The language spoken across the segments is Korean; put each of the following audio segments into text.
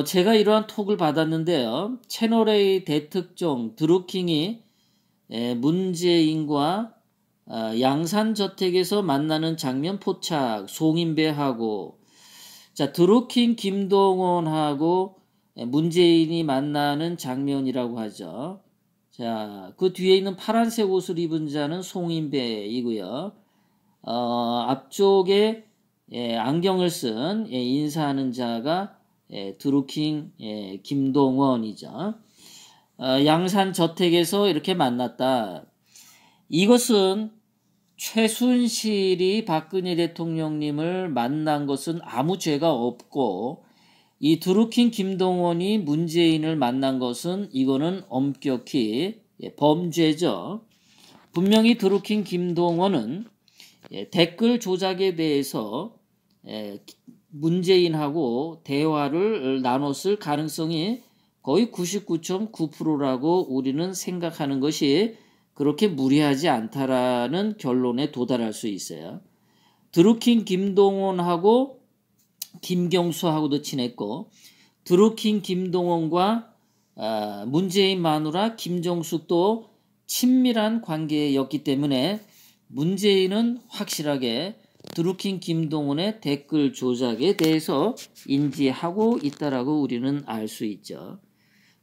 제가 이러한 톡을 받았는데요. 채널A 대특종 드루킹이 문재인과 양산저택에서 만나는 장면 포착, 송인배하고, 자, 드루킹 김동원하고 문재인이 만나는 장면이라고 하죠. 자, 그 뒤에 있는 파란색 옷을 입은 자는 송인배이고요. 앞쪽에 안경을 쓴 인사하는 자가 드루킹 김동원이죠. 양산 저택에서 이렇게 만났다. 이것은 최순실이 박근혜 대통령님을 만난 것은 아무 죄가 없고, 이 드루킹 김동원이 문재인을 만난 것은 이거는 엄격히 범죄죠. 분명히 드루킹 김동원은 댓글 조작에 대해서 문재인하고 대화를 나눴을 가능성이 거의 99.9%라고 우리는 생각하는 것이 그렇게 무리하지 않다라는 결론에 도달할 수 있어요. 드루킹 김동원하고 김경수하고도 친했고, 드루킹 김동원과 문재인 마누라 김정숙도 친밀한 관계였기 때문에 문재인은 확실하게 드루킹 김동원의 댓글 조작에 대해서 인지하고 있다라고 우리는 알 수 있죠.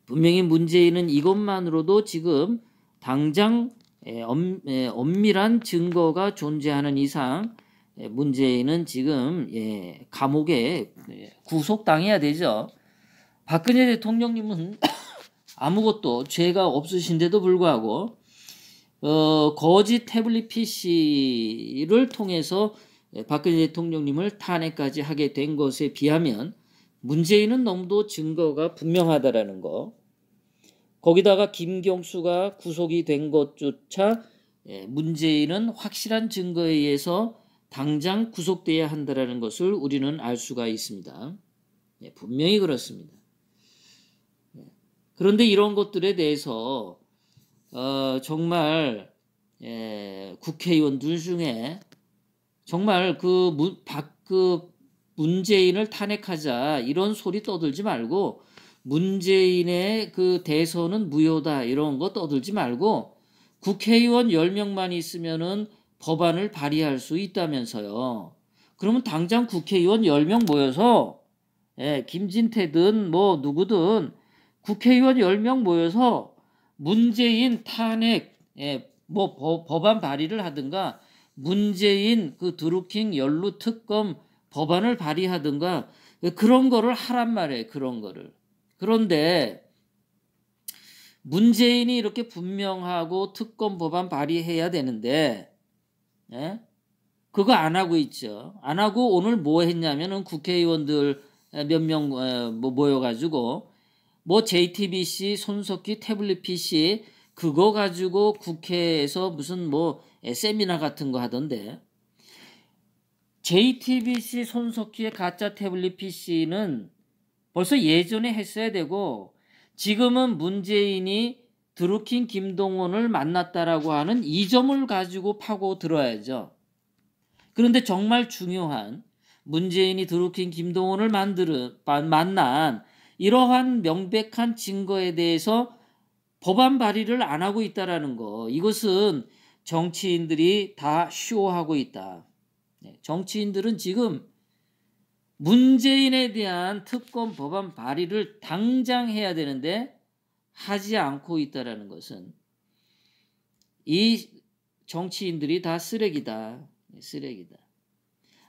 분명히 문재인은 이것만으로도 지금 당장 엄밀한 증거가 존재하는 이상 문재인은 지금 감옥에 구속당해야 되죠. 박근혜 대통령님은 아무것도 죄가 없으신데도 불구하고 거짓 태블릿 PC를 통해서 박근혜 대통령님을 탄핵까지 하게 된 것에 비하면 문재인은 너무도 증거가 분명하다라는 거. 거기다가 김경수가 구속이 된 것조차 문재인은 확실한 증거에 의해서 당장 구속돼야 한다는 것을 우리는 알 수가 있습니다. 분명히 그렇습니다. 그런데 이런 것들에 대해서 정말 국회의원들 중에 정말 문재인을 탄핵하자 이런 소리 떠들지 말고, 문재인의 그 대선은 무효다 이런 거 떠들지 말고, 국회의원 10명만 있으면은 법안을 발의할 수 있다면서요. 그러면 당장 국회의원 10명 모여서 김진태든 뭐 누구든 국회의원 10명 모여서 문재인 탄핵 뭐 법안 발의를 하든가, 문재인 그 드루킹 연루 특검 법안을 발의하든가 그런 거를 하란 말이에요. 그런 거를. 그런데 문재인이 이렇게 분명하고 특검 법안 발의해야 되는데 그거 안 하고 있죠. 안 하고 오늘 뭐 했냐면은 국회의원들 몇 명 모여가지고 뭐 JTBC 손석희 태블릿 PC 그거 가지고 국회에서 무슨 뭐 세미나 같은 거 하던데, JTBC 손석희의 가짜 태블릿 PC는 벌써 예전에 했어야 되고, 지금은 문재인이 드루킹 김동원을 만났다라고 하는 이 점을 가지고 파고 들어야죠. 그런데 정말 중요한 문재인이 드루킹 김동원을 만난 이러한 명백한 증거에 대해서 법안 발의를 안 하고 있다라는 거, 이것은 정치인들이 다 쇼하고 있다. 정치인들은 지금 문재인에 대한 특검 법안 발의를 당장 해야 되는데 하지 않고 있다라는 것은 이 정치인들이 다 쓰레기다. 쓰레기다.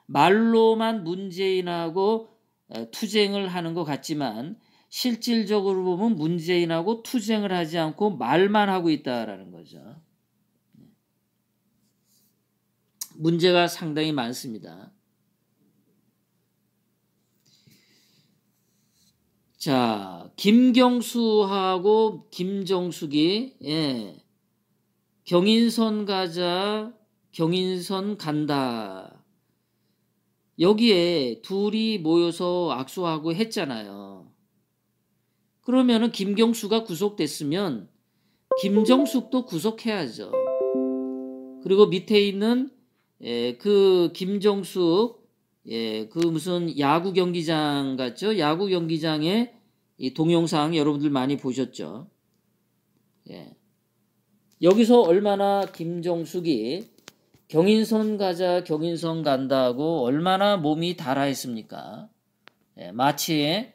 말로만 문재인하고 투쟁을 하는 것 같지만 실질적으로 보면 문재인하고 투쟁을 하지 않고 말만 하고 있다라는 거죠. 문제가 상당히 많습니다. 자, 김경수하고 김정숙이 경인선 가자, 경인선 간다. 여기에 둘이 모여서 악수하고 했잖아요. 그러면은 김경수가 구속됐으면 김정숙도 구속해야죠. 그리고 밑에 있는 그 김정숙 예, 그 무슨 야구 경기장 같죠? 야구 경기장의 이 동영상 여러분들 많이 보셨죠? 예. 여기서 얼마나 김정숙이 경인선 가자, 경인선 간다고 얼마나 몸이 달아했습니까? 예, 마치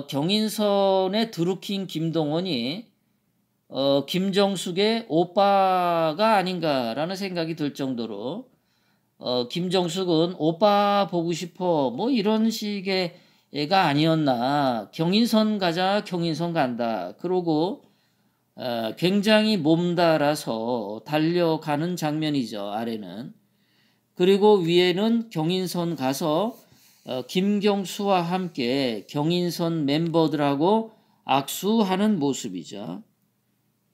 경인선에 드루킹 김동원이 김정숙의 오빠가 아닌가라는 생각이 들 정도로 김정숙은 오빠 보고 싶어 뭐 이런 식의 애가 아니었나. 경인선 가자, 경인선 간다 그러고 굉장히 몸달아서 달려가는 장면이죠. 아래는. 그리고 위에는 경인선 가서 김경수와 함께 경인선 멤버들하고 악수하는 모습이죠.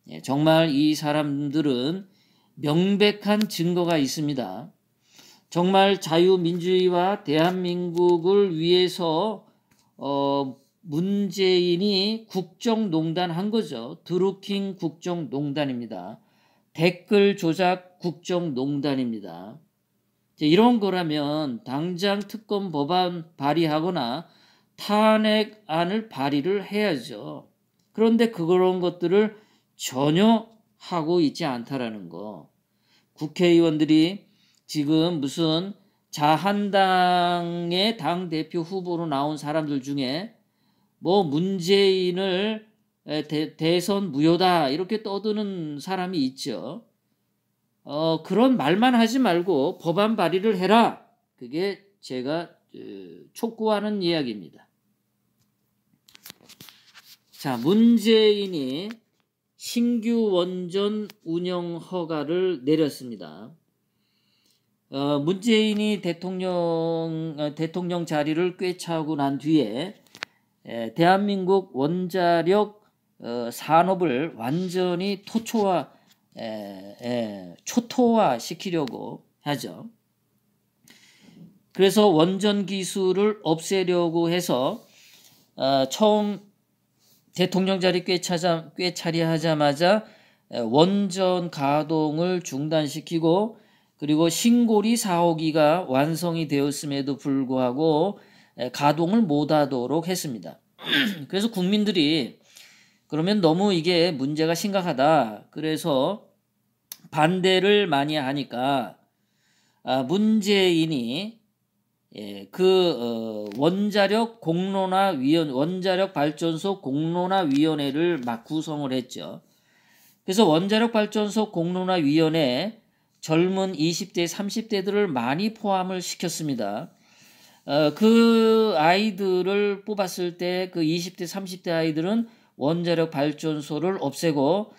예, 정말 이 사람들은 명백한 증거가 있습니다. 정말 자유민주주의와 대한민국을 위해서 문재인이 국정농단 한 거죠. 드루킹 국정농단입니다. 댓글 조작 국정농단입니다. 이런 거라면 당장 특검 법안 발의하거나 탄핵안을 발의를 해야죠. 그런데 그런 것들을 전혀 하고 있지 않다라는 거. 국회의원들이 지금 무슨 자한당의 당대표 후보로 나온 사람들 중에 뭐 문재인을 대선 무효다 이렇게 떠드는 사람이 있죠. 그런 말만 하지 말고 법안 발의를 해라. 그게 제가 촉구하는 이야기입니다. 자, 문재인이 신규 원전 운영 허가를 내렸습니다. 문재인이 대통령 자리를 꿰차고 난 뒤에 대한민국 원자력 산업을 완전히 초토화 시키려고 하죠. 그래서 원전 기술을 없애려고 해서 처음 대통령 자리 꿰차리하자마자 원전 가동을 중단시키고 그리고 신고리 4호기가 완성이 되었음에도 불구하고 가동을 못하도록 했습니다. 그래서 국민들이 그러면 너무 이게 문제가 심각하다. 그래서 반대를 많이 하니까 문재인이 원자력 발전소 공론화위원회를 막 구성을 했죠. 그래서 원자력 발전소 공론화위원회에 젊은 20대, 30대들을 많이 포함을 시켰습니다. 그 아이들을 뽑았을 때 그 20대, 30대 아이들은 원자력 발전소를 없애고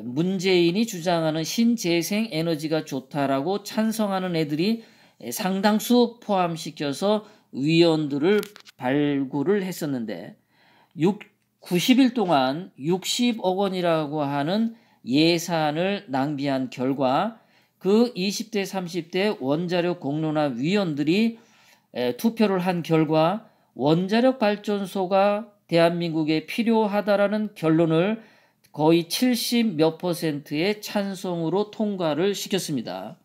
문재인이 주장하는 신재생 에너지가 좋다라고 찬성하는 애들이 상당수 포함시켜서 위원들을 발굴을 했었는데 90일 동안 60억 원이라고 하는 예산을 낭비한 결과 그 20대, 30대 원자력 공론화 위원들이 투표를 한 결과 원자력 발전소가 대한민국에 필요하다라는 결론을 거의 70몇 %의 찬성으로 통과를 시켰습니다.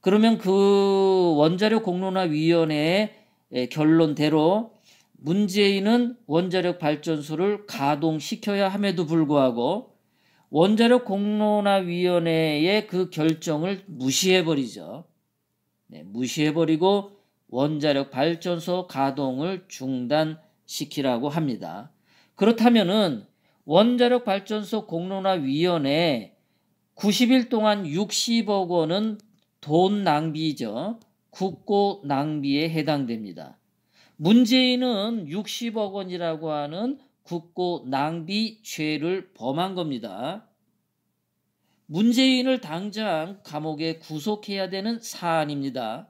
그러면 그 원자력 공론화위원회의 결론대로 문재인은 원자력 발전소를 가동시켜야 함에도 불구하고 원자력 공론화위원회의 그 결정을 무시해버리죠. 무시해버리고 원자력 발전소 가동을 중단시키라고 합니다. 그렇다면은 원자력 발전소 공론화위원회 90일 동안 60억 원은 돈 낭비죠. 국고 낭비에 해당됩니다. 문재인은 60억 원이라고 하는 국고 낭비 죄를 범한 겁니다. 문재인을 당장 감옥에 구속해야 되는 사안입니다.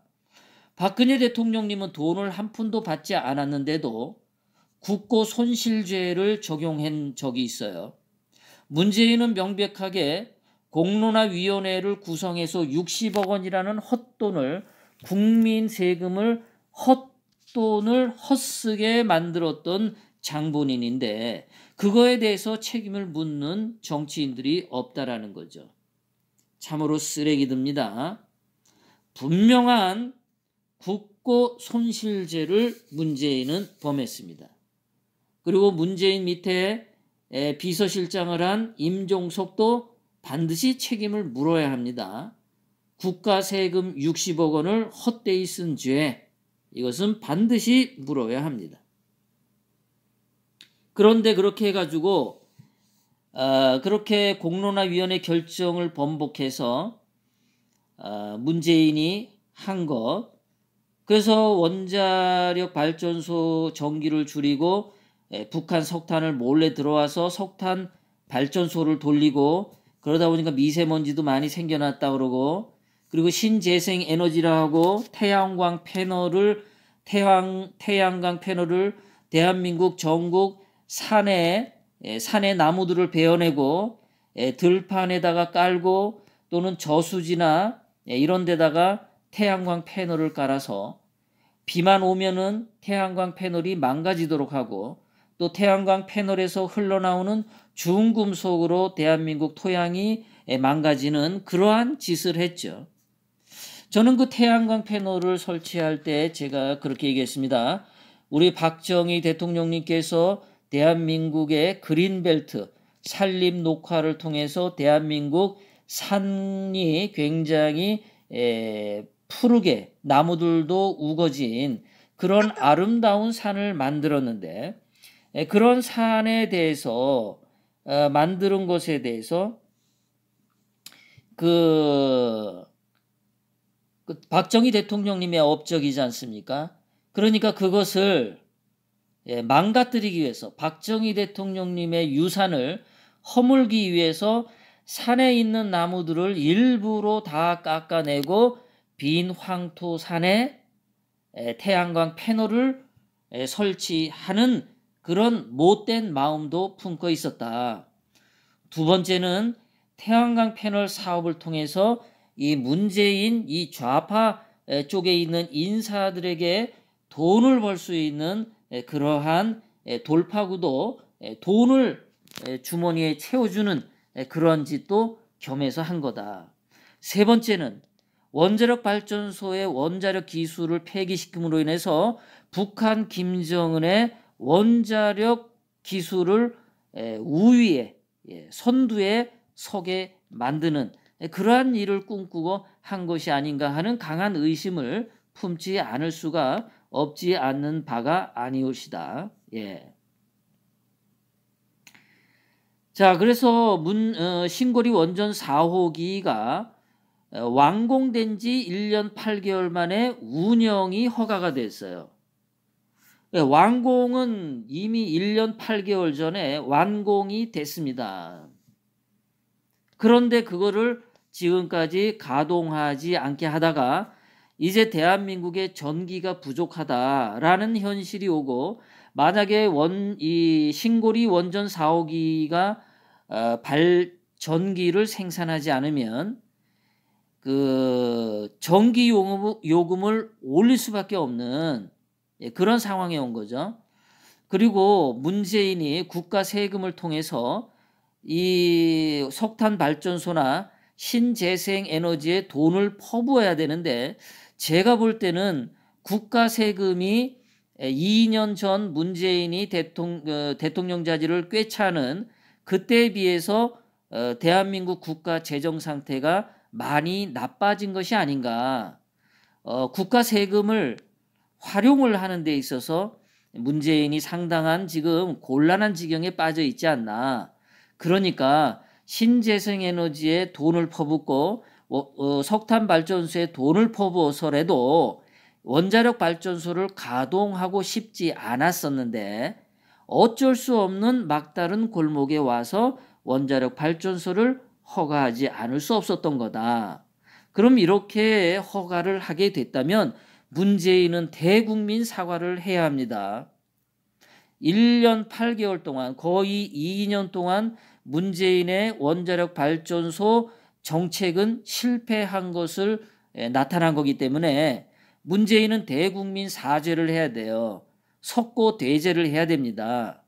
박근혜 대통령님은 돈을 한 푼도 받지 않았는데도 국고 손실죄를 적용한 적이 있어요. 문재인은 명백하게 공론화위원회를 구성해서 60억 원이라는 헛돈을 국민 세금을 헛돈을 헛쓰게 만들었던 장본인인데 그거에 대해서 책임을 묻는 정치인들이 없다라는 거죠. 참으로 쓰레기듭니다. 분명한 국고 첩고 손실죄를 문재인은 범했습니다. 그리고 문재인 밑에 비서실장을 한 임종석도 반드시 책임을 물어야 합니다. 국가 세금 60억 원을 헛되이 쓴 죄, 이것은 반드시 물어야 합니다. 그런데 그렇게 해가지고 그렇게 공론화위원회 결정을 번복해서 문재인이 한 것, 그래서 원자력 발전소 전기를 줄이고 북한 석탄을 몰래 들어와서 석탄 발전소를 돌리고, 그러다 보니까 미세먼지도 많이 생겨났다 그러고, 그리고 신재생 에너지라 하고 태양광 패널을 대한민국 전국 산에 나무들을 베어내고 들판에다가 깔고, 또는 저수지나 이런 데다가 태양광 패널을 깔아서 비만 오면은 태양광 패널이 망가지도록 하고, 또 태양광 패널에서 흘러나오는 중금속으로 대한민국 토양이 망가지는 그러한 짓을 했죠. 저는 그 태양광 패널을 설치할 때 제가 그렇게 얘기했습니다. 우리 박정희 대통령님께서 대한민국의 그린벨트 산림 녹화를 통해서 대한민국 산이 굉장히 푸르게 나무들도 우거진 그런 아름다운 산을 만들었는데, 그런 산에 대해서 만드는 것에 대해서 그 박정희 대통령님의 업적이지 않습니까? 그러니까 그것을 망가뜨리기 위해서, 박정희 대통령님의 유산을 허물기 위해서 산에 있는 나무들을 일부러 다 깎아내고 빈 황토 산에 태양광 패널을 설치하는 그런 못된 마음도 품고 있었다. 두 번째는 태양광 패널 사업을 통해서 이 문재인 이 좌파 쪽에 있는 인사들에게 돈을 벌 수 있는 그러한 돌파구도 돈을 주머니에 채워주는 그런 짓도 겸해서 한 거다. 세 번째는 원자력 발전소의 원자력 기술을 폐기시킴으로 인해서 북한 김정은의 원자력 기술을 우위에 선두에 서게 만드는 그러한 일을 꿈꾸고 한 것이 아닌가 하는 강한 의심을 품지 않을 수가 없지 않는 바가 아니오시다. 자, 그래서 신고리 원전 4호기가 완공된 지 1년 8개월 만에 운영이 허가가 됐어요. 완공은 이미 1년 8개월 전에 완공이 됐습니다. 그런데 그거를 지금까지 가동하지 않게 하다가 이제 대한민국의 전기가 부족하다라는 현실이 오고, 만약에 이 신고리 원전 4호기가 전기를 생산하지 않으면 그 전기 요금을 올릴 수밖에 없는 그런 상황에 온 거죠. 그리고 문재인이 국가 세금을 통해서 이 석탄 발전소나 신재생 에너지에 돈을 퍼부어야 되는데, 제가 볼 때는 국가 세금이 2년 전 문재인이 대통령자리를 꿰차는 그때에 비해서 대한민국 국가 재정 상태가 많이 나빠진 것이 아닌가. 국가 세금을 활용을 하는 데 있어서 문재인이 상당한 지금 곤란한 지경에 빠져 있지 않나. 그러니까 신재생 에너지에 돈을 퍼붓고 석탄 발전소에 돈을 퍼부어서라도 원자력 발전소를 가동하고 싶지 않았었는데, 어쩔 수 없는 막다른 골목에 와서 원자력 발전소를 허가하지 않을 수 없었던 거다. 그럼 이렇게 허가를 하게 됐다면 문재인은 대국민 사과를 해야 합니다. 1년 8개월 동안, 거의 2년 동안 문재인의 원자력 발전소 정책은 실패한 것을 나타난 거기 때문에 문재인은 대국민 사죄를 해야 돼요. 석고 대죄를 해야 됩니다.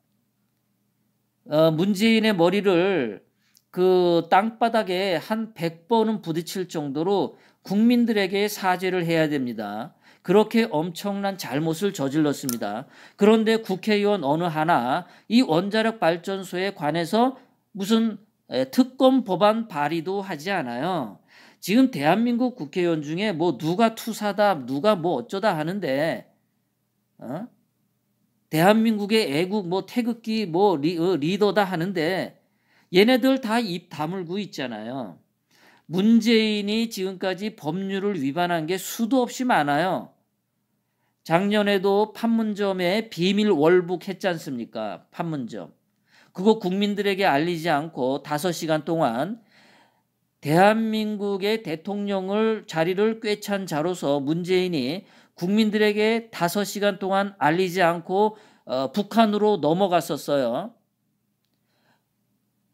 문재인의 머리를 그 땅바닥에 한 100번은 부딪힐 정도로 국민들에게 사죄를 해야 됩니다. 그렇게 엄청난 잘못을 저질렀습니다. 그런데 국회의원 어느 하나 이 원자력 발전소에 관해서 무슨 특검 법안 발의도 하지 않아요. 지금 대한민국 국회의원 중에 뭐 누가 투사다, 누가 뭐 어쩌다 하는데, 대한민국의 애국 뭐 태극기 뭐 리더다 하는데 얘네들 다 입 다물고 있잖아요. 문재인이 지금까지 법률을 위반한 게 수도 없이 많아요. 작년에도 판문점에 비밀 월북했지 않습니까? 판문점. 그거 국민들에게 알리지 않고 5시간 동안 대한민국의 대통령을 자리를 꿰찬 자로서 문재인이 국민들에게 5시간 동안 알리지 않고 북한으로 넘어갔었어요.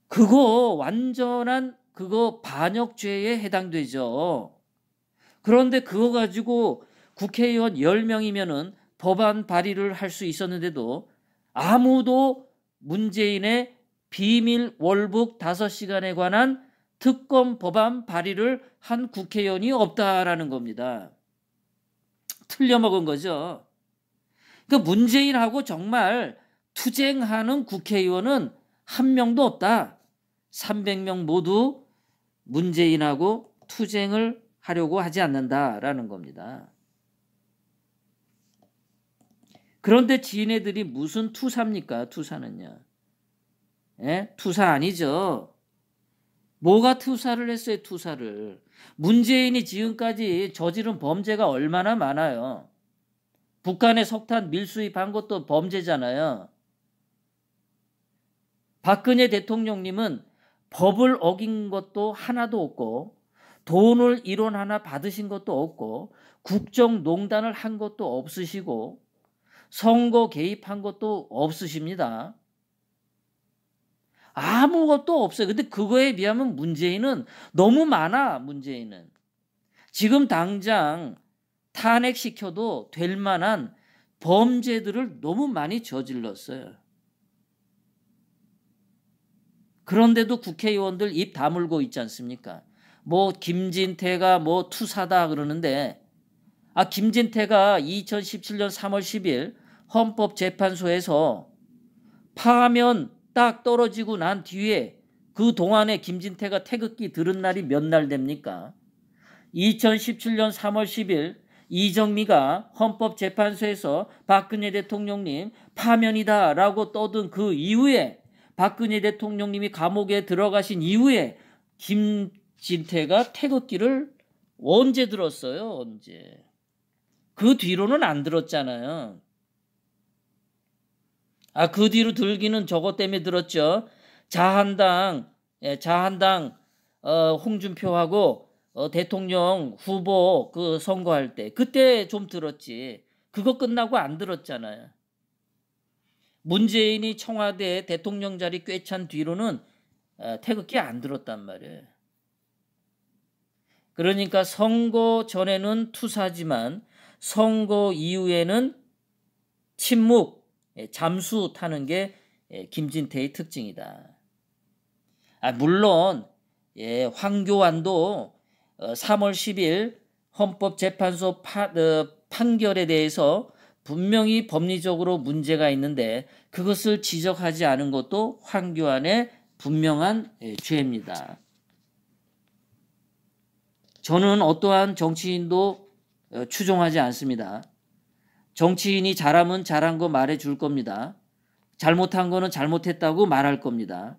그거 완전한 그거 반역죄에 해당되죠. 그런데 그거 가지고 국회의원 10명이면은 법안 발의를 할 수 있었는데도 아무도 문재인의 비밀 월북 5시간에 관한 특검 법안 발의를 한 국회의원이 없다라는 겁니다. 틀려먹은 거죠. 그러니까 문재인하고 정말 투쟁하는 국회의원은 한 명도 없다. 300명 모두 문재인하고 투쟁을 하려고 하지 않는다라는 겁니다. 그런데 지네들이 무슨 투사입니까? 투사는요. 예? 투사 아니죠. 뭐가 투사를 했어요? 투사를. 문재인이 지금까지 저지른 범죄가 얼마나 많아요. 북한에 석탄 밀수입한 것도 범죄잖아요. 박근혜 대통령님은 법을 어긴 것도 하나도 없고 돈을 1원 하나 받으신 것도 없고 국정농단을 한 것도 없으시고 선거 개입한 것도 없으십니다. 아무것도 없어요. 근데 그거에 비하면 문재인은 너무 많아. 문재인은. 지금 당장 탄핵시켜도 될 만한 범죄들을 너무 많이 저질렀어요. 그런데도 국회의원들 입 다물고 있지 않습니까? 뭐 김진태가 뭐 투사다 그러는데 김진태가 2017년 3월 10일 헌법재판소에서 파면 딱 떨어지고 난 뒤에 그 동안에 김진태가 태극기 들은 날이 몇 날 됩니까? 2017년 3월 10일 이정미가 헌법재판소에서 박근혜 대통령님 파면이다 라고 떠든 그 이후에 박근혜 대통령님이 감옥에 들어가신 이후에 김진태가 태극기를 언제 들었어요? 언제? 그 뒤로는 안 들었잖아요. 그 뒤로 들기는 저것 때문에 들었죠. 자한당 홍준표하고 대통령 후보 그 선거할 때 그때 좀 들었지. 그거 끝나고 안 들었잖아요. 문재인이 청와대 대통령 자리 꿰찬 뒤로는 태극기 안 들었단 말이에요. 그러니까 선거 전에는 투사지만 선거 이후에는 침묵, 잠수 타는 게 김진태의 특징이다. 물론 황교안도 3월 10일 헌법재판소 판결에 대해서 분명히 법리적으로 문제가 있는데 그것을 지적하지 않은 것도 황교안의 분명한 죄입니다. 저는 어떠한 정치인도 추종하지 않습니다. 정치인이 잘하면 잘한 거 말해줄 겁니다. 잘못한 거는 잘못했다고 말할 겁니다.